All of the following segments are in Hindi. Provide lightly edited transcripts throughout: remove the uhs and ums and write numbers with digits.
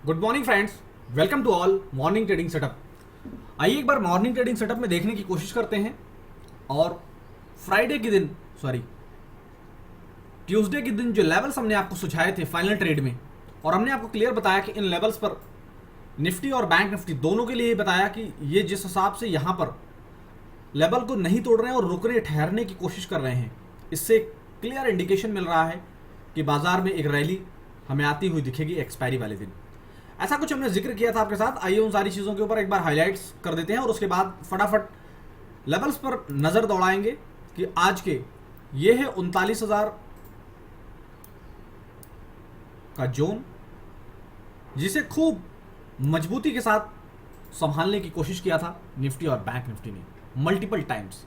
Good morning friends, welcome to all morning trading setup. आइए एक बार मॉर्निंग ट्रेडिंग सेटअप में देखने की कोशिश करते हैं और फ्राइडे के दिन ट्यूसडे के दिन जो लेवल्स हमने आपको सुझाए थे फाइनल ट्रेड में, और हमने आपको क्लियर बताया कि इन लेवल्स पर निफ्टी और बैंक निफ्टी दोनों के लिए बताया कि ये जिस हिसाब से यहाँ पर लेवल को नहीं तोड़ रहे हैं और रुकने ठहरने की कोशिश कर रहे हैं, इससे क्लियर इंडिकेशन मिल रहा है कि बाजार में एक रैली हमें आती हुई दिखेगी एक्सपायरी वाले दिन। ऐसा कुछ हमने जिक्र किया था आपके साथ। आइए उन सारी चीज़ों के ऊपर एक बार हाईलाइट्स कर देते हैं और उसके बाद फटाफट लेवल्स पर नज़र दौड़ाएंगे कि आज के ये है 39,000 का जोन, जिसे खूब मजबूती के साथ संभालने की कोशिश किया था निफ्टी और बैंक निफ्टी ने मल्टीपल टाइम्स।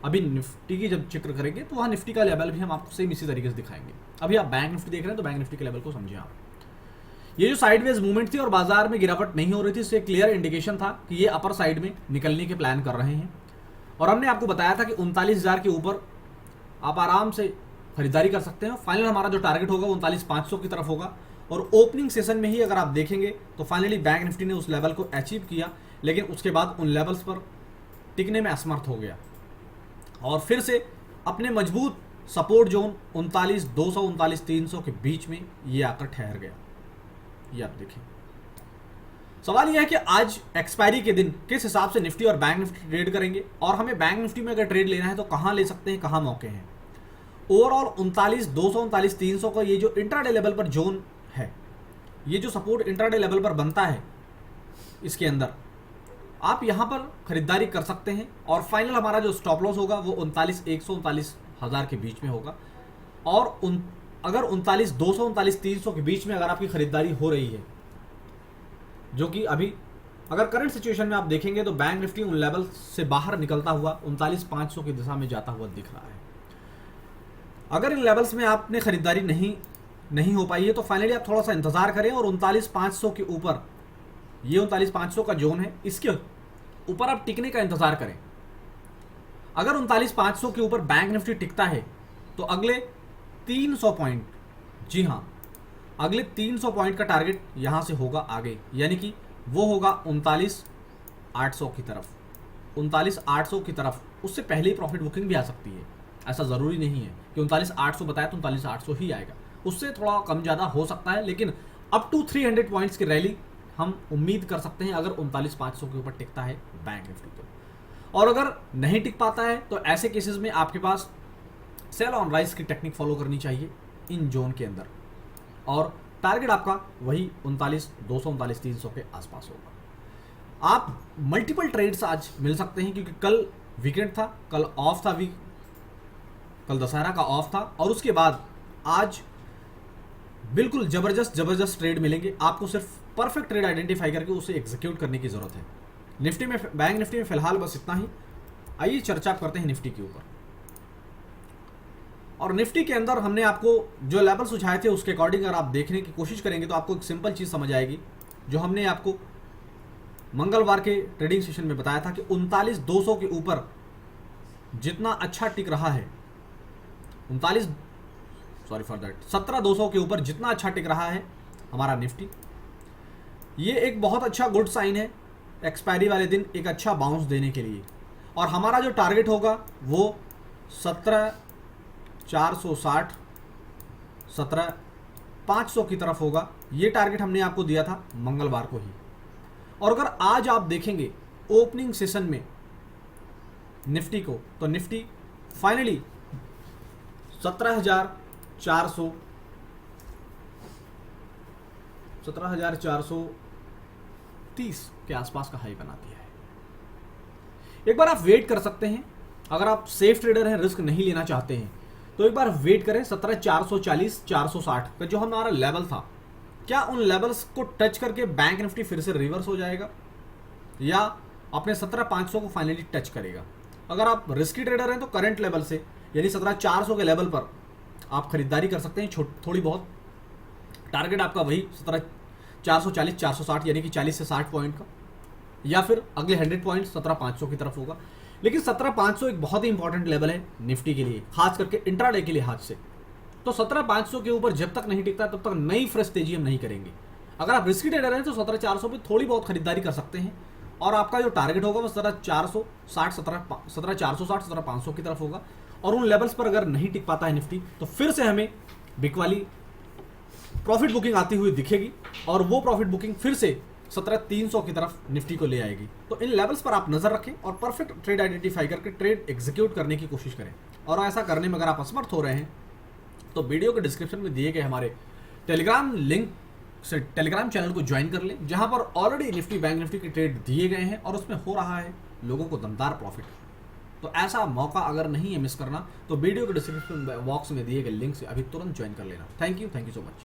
अभी निफ्टी की जब जिक्र करेंगे तो वहाँ निफ्टी का लेवल भी हम आपको सेम इसी तरीके से दिखाएंगे। अभी आप बैंक निफ्टी देख रहे हैं तो बैंक निफ्टी के लेवल को समझिए आप। ये जो साइडवेज मूवमेंट थी और बाजार में गिरावट नहीं हो रही थी, इससे क्लियर इंडिकेशन था कि ये अपर साइड में निकलने के प्लान कर रहे हैं। और हमने आपको बताया था कि 39,000 के ऊपर आप आराम से खरीदारी कर सकते हैं। फाइनल हमारा जो टारगेट होगा 39,500 की तरफ होगा। और ओपनिंग सेशन में ही अगर आप देखेंगे तो फाइनली बैंक निफ्टी ने उस लेवल को अचीव किया, लेकिन उसके बाद उन लेवल्स पर टिकने में असमर्थ हो गया और फिर से अपने मजबूत सपोर्ट जोन 39,200 39,300 के बीच में ये आकर ठहर गया। ये आप देखें। सवाल यह है कि आज एक्सपायरी के दिन किस हिसाब से निफ्टी और बैंक निफ्टी ट्रेड करेंगे, और हमें बैंक निफ्टी में अगर ट्रेड लेना है तो कहां ले सकते हैं, कहां मौके हैं। ओवरऑल 39,200 39,300 का ये जो इंट्राडे लेवल पर जोन है, ये जो सपोर्ट इंट्राडे लेवल पर बनता है, इसके अंदर आप यहां पर खरीदारी कर सकते हैं। और फाइनल हमारा जो स्टॉप लॉस होगा वो 39,100 39,000 के बीच में होगा। और अगर 39,200 39,300 के बीच में अगर आपकी खरीदारी हो रही है, जो कि अभी अगर करंट सिचुएशन में आप देखेंगे तो बैंक निफ्टी उन लेवल से बाहर निकलता हुआ 39,500 की दिशा में जाता हुआ दिख रहा है। अगर इन लेवल्स में आपने खरीदारी नहीं हो पाई है तो फाइनली आप थोड़ा सा इंतजार करें और 39,500 के ऊपर, ये 39,500 का जोन है, इसके ऊपर आप टिकने का इंतजार करें। अगर 39,500 के ऊपर बैंक निफ्टी टिकता है तो अगले 300 पॉइंट, जी हाँ, अगले 300 पॉइंट का टारगेट यहां से होगा आगे, यानी कि वो होगा 39,800 की तरफ। 39,800 की तरफ उससे पहले ही प्रॉफिट बुकिंग भी आ सकती है। ऐसा ज़रूरी नहीं है कि 39,800 बताया तो 39,800 ही आएगा, उससे थोड़ा कम ज़्यादा हो सकता है, लेकिन अप टू 300 पॉइंट्स की रैली हम उम्मीद कर सकते हैं अगर 39,500 के ऊपर टिकता है बैंक निफ्टी तो। और अगर नहीं टिक पाता है तो ऐसे केसेस में आपके पास सेल ऑन राइज की टेक्निक फॉलो करनी चाहिए इन जोन के अंदर, और टारगेट आपका वही 39,200 39,300 के आसपास होगा। आप मल्टीपल ट्रेड्स आज मिल सकते हैं क्योंकि कल वीकेंड था, कल ऑफ था, कल दशहरा का ऑफ था, और उसके बाद आज बिल्कुल जबरदस्त ट्रेड मिलेंगे आपको। सिर्फ परफेक्ट ट्रेड आइडेंटिफाई करके उसे एग्जीक्यूट करने की जरूरत है। निफ्टी में, बैंक निफ्टी में फिलहाल बस इतना ही। आइए चर्चा करते हैं निफ्टी के ऊपर। और निफ्टी के अंदर हमने आपको जो लेवल सुझाए थे उसके अकॉर्डिंग अगर आप देखने की कोशिश करेंगे तो आपको एक सिंपल चीज़ समझ आएगी, जो हमने आपको मंगलवार के ट्रेडिंग सेशन में बताया था कि 39,200 के ऊपर जितना अच्छा टिक रहा है, 17,200 के ऊपर जितना अच्छा टिक रहा है हमारा निफ्टी, ये एक बहुत अच्छा गुड साइन है एक्सपायरी वाले दिन एक अच्छा बाउंस देने के लिए। और हमारा जो टारगेट होगा वो 17,460 17,500 की तरफ होगा। ये टारगेट हमने आपको दिया था मंगलवार को ही। और अगर आज आप देखेंगे ओपनिंग सेशन में निफ्टी को, तो निफ्टी फाइनली 17,430 के आसपास का हाई बनाती है। एक बार आप वेट कर सकते हैं, अगर आप सेफ ट्रेडर हैं, रिस्क नहीं लेना चाहते हैं, तो एक बार वेट करें 17,440 460 का जो हमारा लेवल था, क्या उन लेवल्स को टच करके बैंक निफ्टी फिर से रिवर्स हो जाएगा या अपने 17,500 को फाइनली टच करेगा। अगर आप रिस्की ट्रेडर हैं तो करंट लेवल से यानी 17,400 के लेवल पर आप खरीदारी कर सकते हैं थोड़ी बहुत। टारगेट आपका वही 17,440 460 यानी कि 40 से 60 पॉइंट का, या फिर अगले 100 पॉइंट 17,500 की तरफ होगा। लेकिन 17,500 एक बहुत ही इंपॉर्टेंट लेवल है निफ्टी के लिए, खास करके इंट्राडे के लिहाज से। तो 17,500 के ऊपर जब तक नहीं टिकता तब तक नई फ्रेश तेजी हम नहीं करेंगे। अगर आप रिस्की ट्रेडर हैं तो 17,400 पे थोड़ी बहुत खरीदारी कर सकते हैं और आपका जो टारगेट होगा वो 17,460, 17,460, 17,500 की तरफ होगा। और उन लेवल्स पर अगर नहीं टिक पाता है निफ्टी तो फिर से हमें बिग वाली प्रॉफिट बुकिंग आती हुई दिखेगी और वो प्रॉफिट बुकिंग फिर से 17,300 की तरफ निफ्टी को ले आएगी। तो इन लेवल्स पर आप नजर रखें और परफेक्ट ट्रेड आइडेंटिफाई करके ट्रेड एग्जीक्यूट करने की कोशिश करें। और ऐसा करने में अगर आप असमर्थ हो रहे हैं तो वीडियो के डिस्क्रिप्शन में दिए गए हमारे टेलीग्राम लिंक से टेलीग्राम चैनल को ज्वाइन कर लें, जहां पर ऑलरेडी निफ्टी बैंक निफ्टी के ट्रेड दिए गए हैं और उसमें हो रहा है लोगों को दमदार प्रॉफिट। तो ऐसा मौका अगर नहीं है मिस करना तो वीडियो के डिस्क्रिप्शन बॉक्स में दिए गए लिंक से अभी तुरंत ज्वाइन कर लेना। Thank you so much.